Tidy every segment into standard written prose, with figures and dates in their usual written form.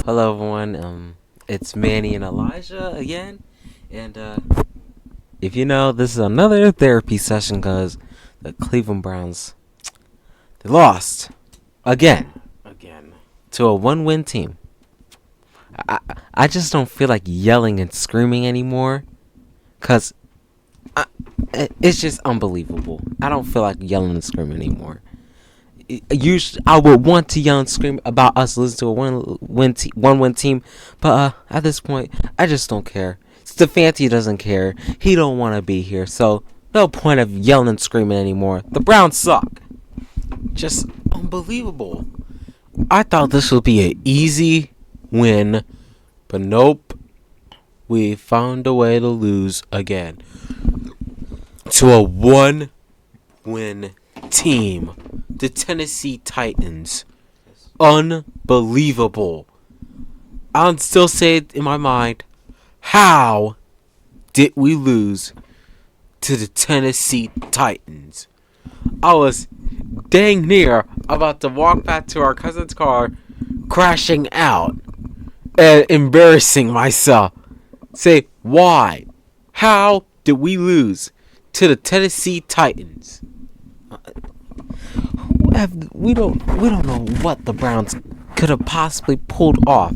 Hello, everyone. It's Manny and Elijah again, and if you know, this is another therapy session because the Cleveland Browns they lost again to a one-win team. I just don't feel like yelling and screaming anymore, cause it's just unbelievable. I don't feel like yelling and screaming anymore. Usually, I would want to yell and scream about us losing to a one-win team, but at this point, I just don't care. Stefanski doesn't care. He don't want to be here, so no point of yelling and screaming anymore. The Browns suck. Just unbelievable. I thought this would be an easy win, but nope. We found a way to lose again to a one-win team. The Tennessee Titans. Unbelievable. I'll still say it in my mind. How did we lose to the Tennessee Titans? I was dang near about to walk back to our cousin's car, crashing out and embarrassing myself. Say, why? How did we lose to the Tennessee Titans? We don't know what the Browns could have possibly pulled off.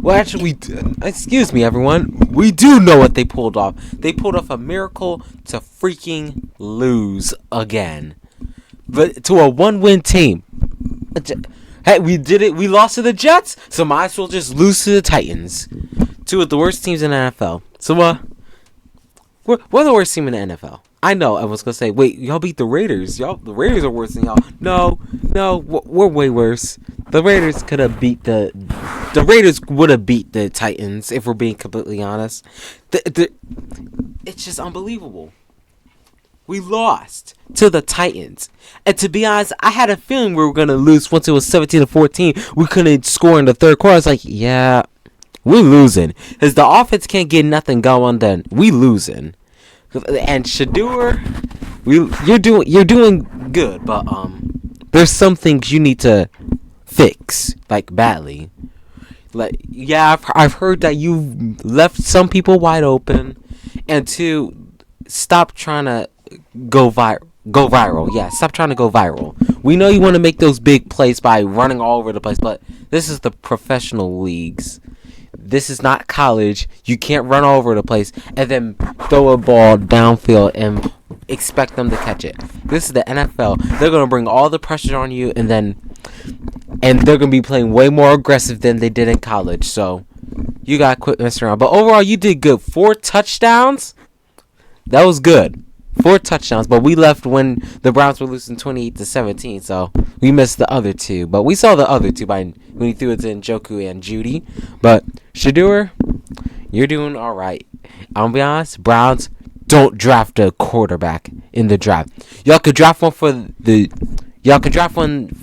Well, actually, excuse me, everyone. We do know what they pulled off. They pulled off a miracle to freaking lose again, but to a one-win team. Hey, we did it. We lost to the Jets, so might as well just lose to the Titans, two of the worst teams in the NFL. So, we're the worst team in the NFL. I know. I was gonna say, wait, y'all beat the Raiders. The Raiders are worse than y'all. No, we're way worse. The Raiders could have beat the Raiders would have beat the Titans if we're being completely honest. It's just unbelievable. We lost to the Titans, and to be honest, I had a feeling we were gonna lose once it was 17-14. We couldn't score in the third quarter. I was like, yeah, we're losing. Cause the offense can't get nothing going. Then we losing. And Shadur, you're doing good, but there's some things you need to fix, like badly. Like, yeah, I've heard that you've left some people wide open, and to stop trying to go viral. Yeah, stop trying to go viral. We know you want to make those big plays by running all over the place, but this is the professional leagues. This is not college. You can't run all over the place and then throw a ball downfield and expect them to catch it. This is the NFL. They're going to bring all the pressure on you, and they're going to be playing way more aggressive than they did in college. So you got to quit messing around. But overall, you did good. 4 touchdowns. That was good. 4 touchdowns, but we left when the Browns were losing 28-17, so we missed the other 2. But we saw the other 2 when he threw it to Njoku and Judy. But Shadur, you're doing all right. I'll be honest, Browns don't draft a quarterback in the draft. Y'all could draft one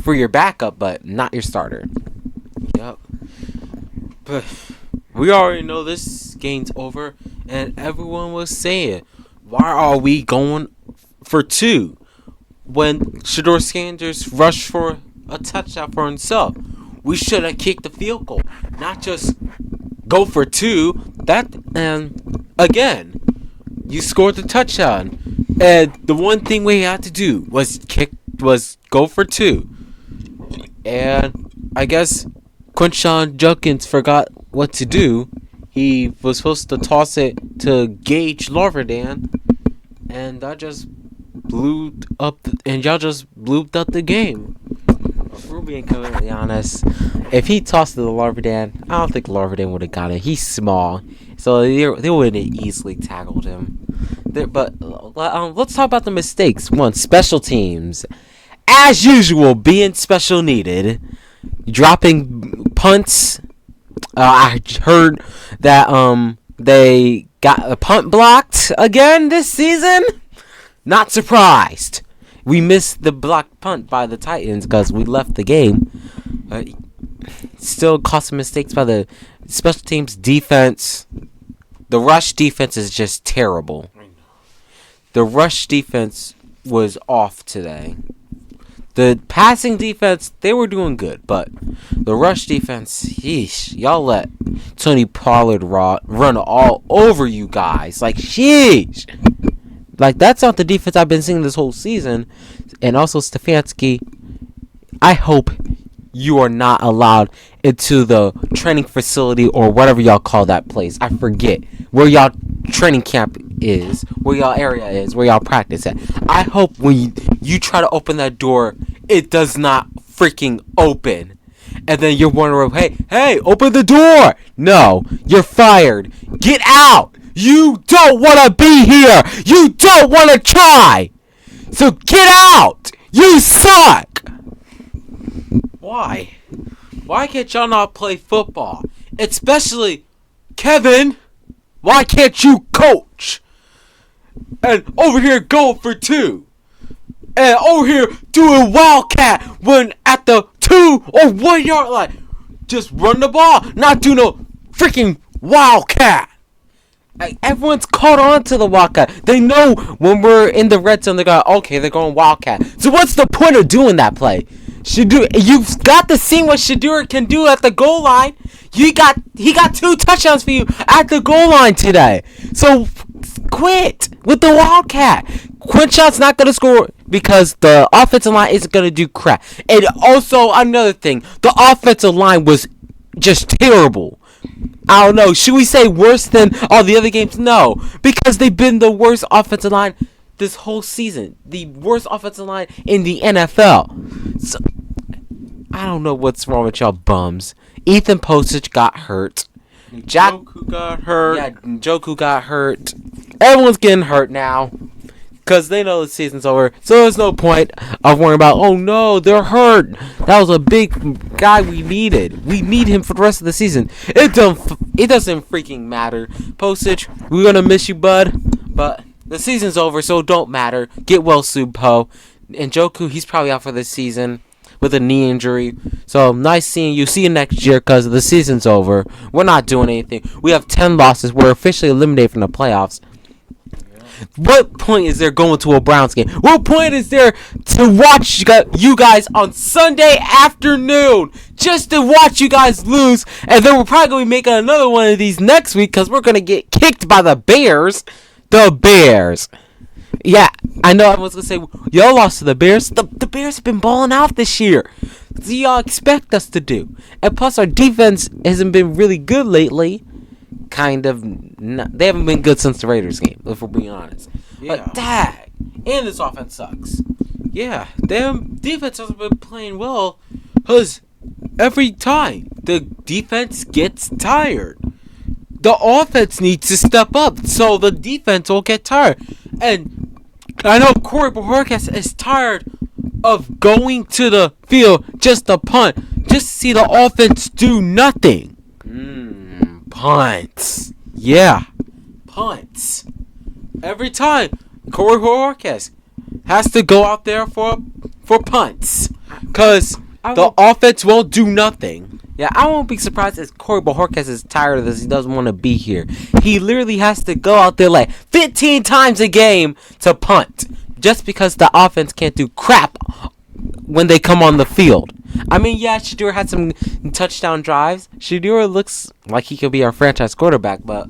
for your backup, but not your starter. Yep. But we already know this game's over, and everyone was saying, why are we going for 2 when Shadur Sanders rushed for a touchdown for himself? We should have kicked the field goal, not just go for 2. And again, you scored the touchdown, and the one thing we had to do was go for 2. And I guess Quinshon Judkins forgot what to do. He was supposed to toss it to Gage Larvadan, and that just blew up, y'all just blew up the game. If we're being completely honest, if he tossed it to Larvadan, I don't think Larvadan would have got it. He's small, so they would have easily tackled him. But let's talk about the mistakes. 1, special teams. As usual, being special needed. Dropping punts. I heard that they got a punt blocked again this season. Not surprised. We missed the blocked punt by the Titans because we left the game. Still caused some mistakes by the special teams defense. The rush defense is just terrible. The rush defense was off today. The passing defense, they were doing good, but The rush defense, sheesh. Y'all let Tony Pollard run all over you guys. Like, sheesh. Like, that's not the defense I've been seeing this whole season. And also, Stefanski, I hope you are not allowed into the training facility or whatever y'all call that place. I forget where y'all training camp is, where y'all area is, where y'all practice at. I hope when you try to open that door, it does not freaking open. And then you're wondering, hey, open the door. No, you're fired. Get out. You don't want to be here. You don't want to try. So get out. You suck. Why? Why can't y'all not play football? Especially Kevin. Why can't you coach? And over here going for 2. And over here doing wildcat when at the 2 or 1 yard line. Just run the ball. Not do no freaking wildcat. Like, everyone's caught on to the wildcat. They know when we're in the red zone, they're going wildcat. So what's the point of doing that play? You've got to see what Shedeur can do at the goal line. He got 2 touchdowns for you at the goal line today. So quit with the wildcat. Quinshot's not going to score because the offensive line isn't going to do crap. And also, another thing, the offensive line was just terrible. I don't know. Should we say worse than all the other games? No. Because they've been the worst offensive line this whole season. The worst offensive line in the NFL. So, I don't know what's wrong with y'all bums. Ethan Postage got hurt. Njoku got hurt. Yeah, Njoku got hurt. Everyone's getting hurt now. Because they know the season's over. So there's no point of worrying about, oh no, they're hurt. That was a big guy we needed. We need him for the rest of the season. It doesn't freaking matter. Postage, we're going to miss you, bud. But the season's over, so it don't matter. Get well soon, Poe. And Njoku, he's probably out for this season with a knee injury. So nice seeing you. See you next year because the season's over. We're not doing anything. We have 10 losses. We're officially eliminated from the playoffs. What point is there going to a Browns game? What point is there to watch you guys on Sunday afternoon just to watch you guys lose? And then we're probably going to be making another one of these next week because we're going to get kicked by the Bears. The Bears. Yeah, I know everyone's going to say, y'all lost to the Bears. The Bears have been balling out this year. What do y'all expect us to do? And plus, our defense hasn't been really good lately. Kind of, they haven't been good since the Raiders game, if we're being honest. Yeah. But dag, and this offense sucks. Yeah, damn defense hasn't been playing well, because every time the defense gets tired, the offense needs to step up so the defense will get tired. And I know Corey Bojorquez is tired of going to the field just to punt, just to see the offense do nothing. Punts. Yeah. Punts. Every time Corey Bojorquez has to go out there for punts. Because the offense won't do nothing. Yeah, I won't be surprised if Corey Bojorquez is tired of this. He doesn't want to be here. He literally has to go out there like 15 times a game to punt. Just because the offense can't do crap when they come on the field. I mean, yeah, Shedeur had some touchdown drives. Shedeur looks like he could be our franchise quarterback, but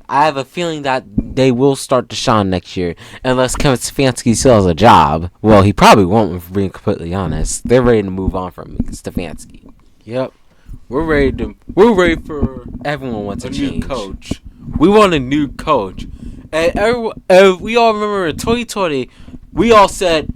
I have a feeling that they will start Deshaun next year, unless Kevin Stefanski still has a job. Well, he probably won't, if we're being completely honest. They're ready to move on from Stefanski. Yep, we're ready for everyone wants a change. New coach. We want a new coach, and we all remember in 2020, we all said,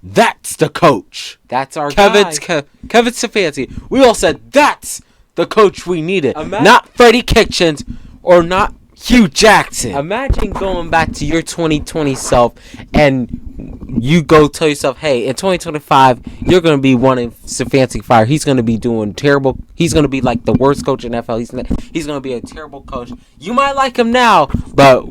that's the coach. That's our Kevin Stefanski. We all said that's the coach we needed. Not Freddie Kitchens or not Hugh Jackson. Imagine going back to your 2020 self and you go tell yourself, hey, in 2025, you're going to be wanting Stefanski fired. He's going to be doing terrible. He's going to be like the worst coach in NFL. He's going to be a terrible coach. You might like him now, but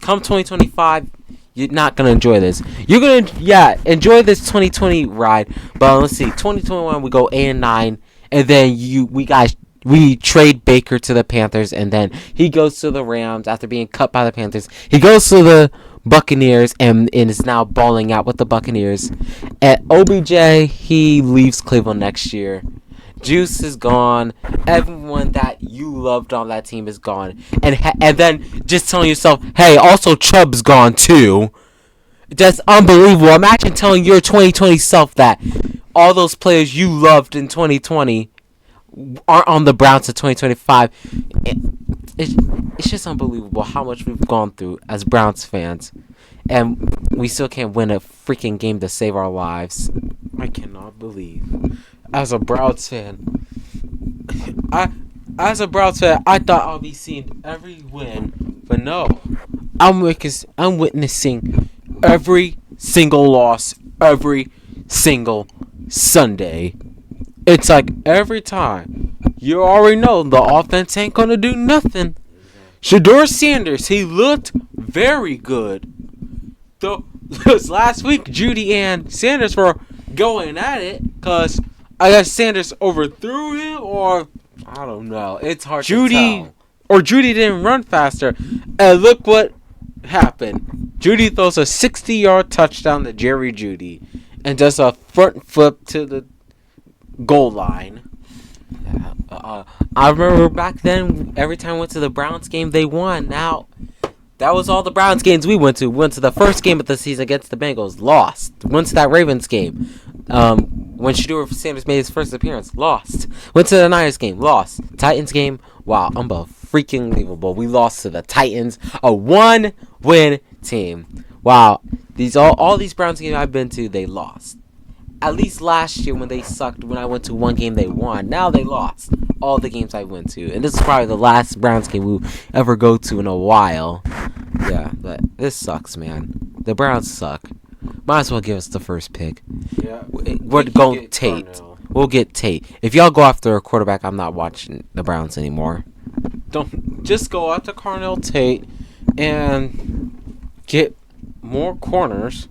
come 2025, you're not going to enjoy this. You're going to, enjoy this 2020 ride. But let's see, 2021, we go 8-9. And then we trade Baker to the Panthers. And then he goes to the Rams after being cut by the Panthers. He goes to the Buccaneers and is now balling out with the Buccaneers. At OBJ, he leaves Cleveland next year. Juice is gone. Everyone that you loved on that team is gone. And then just telling yourself, hey, also Chubb's gone too. That's unbelievable. Imagine telling your 2020 self that all those players you loved in 2020 aren't on the Browns in 2025. It's just unbelievable how much we've gone through as Browns fans. And we still can't win a freaking game to save our lives. I cannot believe. As a Browns fan, I thought I'll be seeing every win, but no. I'm witnessing every single loss, every single Sunday. It's like every time, you already know the offense ain't gonna do nothing. Shedeur Sanders, he looked very good. Though last week, Judy and Sanders were going at it, because I guess Sanders overthrew him, or I don't know. It's hard to tell. Or Judy didn't run faster. And look what happened. Judy throws a 60-yard touchdown to Jerry Judy and does a front flip to the goal line. I remember back then, every time I went to the Browns game, they won. Now, that was all the Browns games we went to. We went to the first game of the season against the Bengals, lost. Went to that Ravens game. When Shedeur Sanders made his first appearance, lost. Went to the Niners game, lost. Titans game, wow, freaking unbelievable. We lost to the Titans, a 1-win team. Wow, all these Browns games I've been to, they lost. At least last year when they sucked, when I went to one game, they won. Now they lost all the games I went to. And this is probably the last Browns game we'll ever go to in a while. Yeah, but this sucks, man. The Browns suck. Might as well give us the first pick. Yeah, we're going Tate. Darnell. We'll get Tate. If y'all go after a quarterback, I'm not watching the Browns anymore. Don't just go after Darnell Tate and get more corners.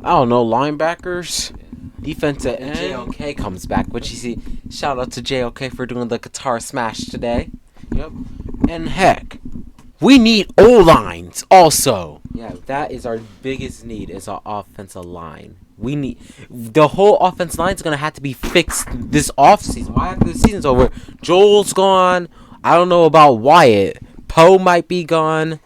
I don't know, linebackers, defensive end. JOK comes back. What you see? Shout out to JOK for doing the guitar smash today. Yep. And heck, we need O-lines also. Yeah, that is our biggest need, is our offensive line. We need the whole offensive line is gonna have to be fixed this offseason. Why after the season's over? Joel's gone. I don't know about Wyatt. Poe might be gone.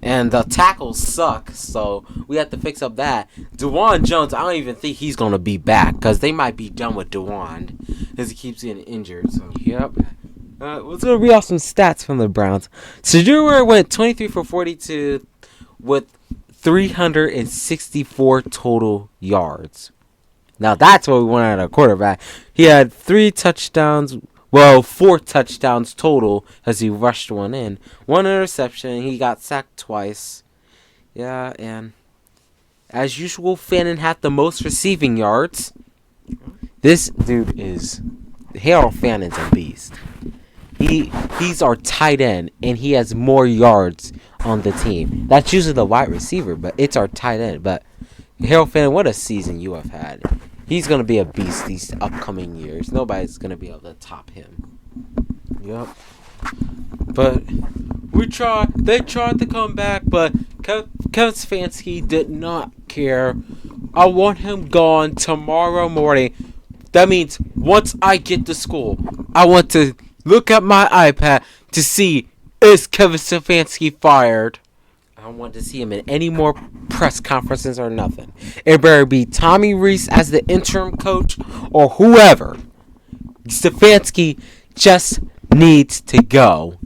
And the tackles suck, so we have to fix up that. DeJuan Jones, I don't even think he's gonna be back, because they might be done with DeJuan, because he keeps getting injured. So yep. Let's go read off some stats from the Browns. Shedeur went 23 for 42 with 364 total yards. Now that's what we want out of a quarterback. He had 4 touchdowns total as he rushed one in. 1 interception. He got sacked twice. Yeah, and as usual, Fannin had the most receiving yards. This dude is... Harold Fannin's a beast. He's our tight end, and he has more yards on the team. That's usually the wide receiver, but it's our tight end. But Harold Fannin, what a season you have had. He's going to be a beast these upcoming years. Nobody's going to be able to top him. Yep. But they tried to come back, but Kevin Stefanski did not care. I want him gone tomorrow morning. That means once I get to school, I want to look at my iPad to see, is Kevin Stefanski fired? I don't want to see him in any more press conferences or nothing. It better be Tommy Reese as the interim coach or whoever. Stefanski just needs to go.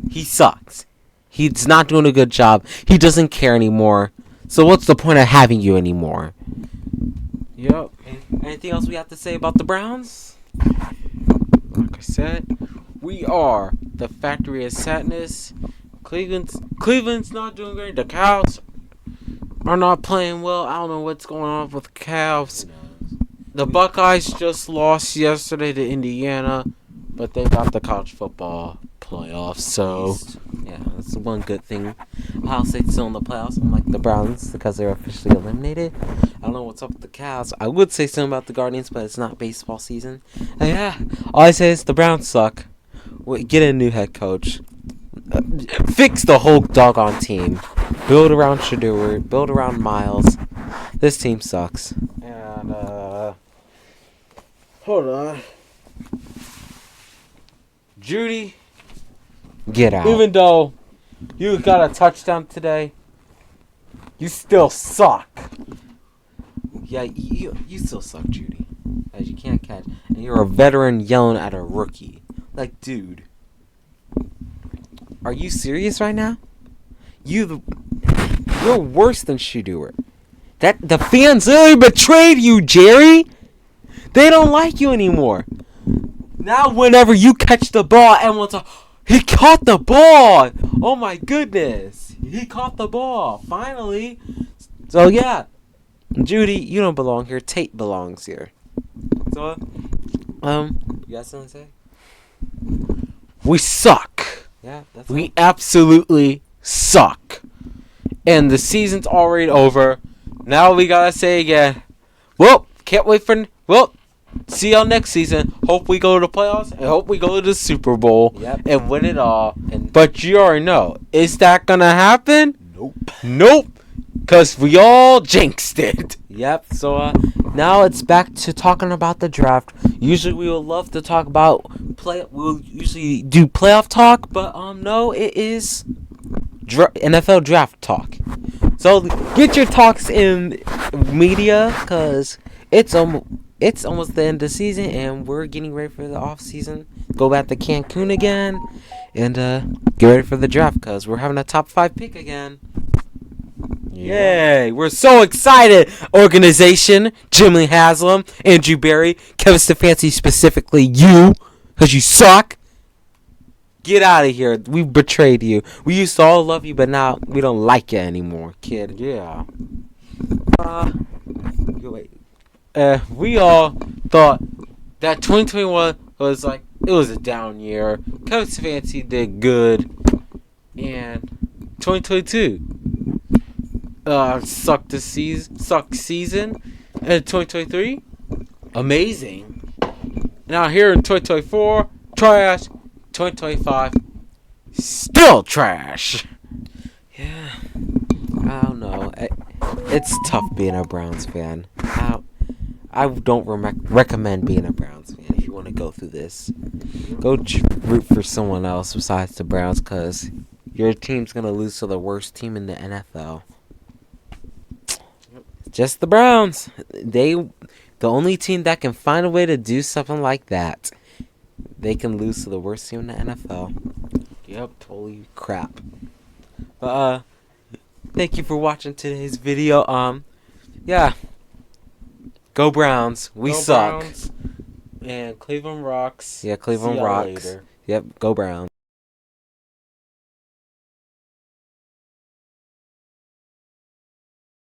He sucks. He's not doing a good job. He doesn't care anymore. So what's the point of having you anymore? Yep. Anything else we have to say about the Browns? Like I said, we are the factory of sadness. Cleveland's not doing great. The Cavs are not playing well. I don't know what's going on with the Cavs. The Buckeyes just lost yesterday to Indiana, but they got the college football playoffs. So, yeah, that's one good thing. Ohio State's still in the playoffs, unlike the Browns, because they're officially eliminated. I don't know what's up with the Cavs. I would say something about the Guardians, but it's not baseball season. And yeah, all I say is the Browns suck. Get a new head coach. Fix the whole doggone team. Build around Shedeur. Build around Miles. This team sucks. And, hold on. Judy, get out. Even though you got a touchdown today, you still suck. Yeah, you still suck, Judy. As you can't catch. And you're a veteran yelling at a rookie. Like, dude. Are you serious right now? You're worse than Shedeur. The fans literally betrayed you, Jerry. They don't like you anymore. Now whenever you catch the ball, everyone's like, he caught the ball. Oh my goodness. He caught the ball. Finally. So yeah. Judy, you don't belong here. Tate belongs here. So, you got something to say? We suck. Yeah, that's We absolutely suck. And the season's already over. Now we gotta say again. Well, can't wait for. Well, see y'all next season. Hope we go to the playoffs and hope we go to the Super Bowl and win it all. But you already know, is that gonna happen? Nope. Because we all jinxed it. Yep. So now it's back to talking about the draft. Usually we would love to talk about we'll usually do playoff talk, but no, it is NFL draft talk. So get your talks in media, because it's almost the end of the season and we're getting ready for the off season. Go back to Cancun again and get ready for the draft, because we're having a top 5 pick again. Yay! We're so excited! Organization, Jimmy Haslam, Andrew Berry, Kevin Stefanski, specifically you, because you suck. Get out of here. We betrayed you. We used to all love you, but now we don't like you anymore, kid. Yeah. We all thought that 2021 was like, it was a down year. Kevin Stefanski did good. And 2022 sucked season. And 2023, amazing. Now here in 2024, trash. 2025, still trash. Yeah, I don't know. It's tough being a Browns fan. I don't recommend being a Browns fan if you want to go through this. Go root for someone else besides the Browns, because your team's going to lose to the worst team in the NFL. Just the Browns. The only team that can find a way to do something like that. They can lose to the worst team in the NFL. Yep, holy crap. But thank you for watching today's video. Yeah. Go Browns. We suck. Browns. And Cleveland rocks. Yeah, Cleveland rocks. Later. Yep, go Browns.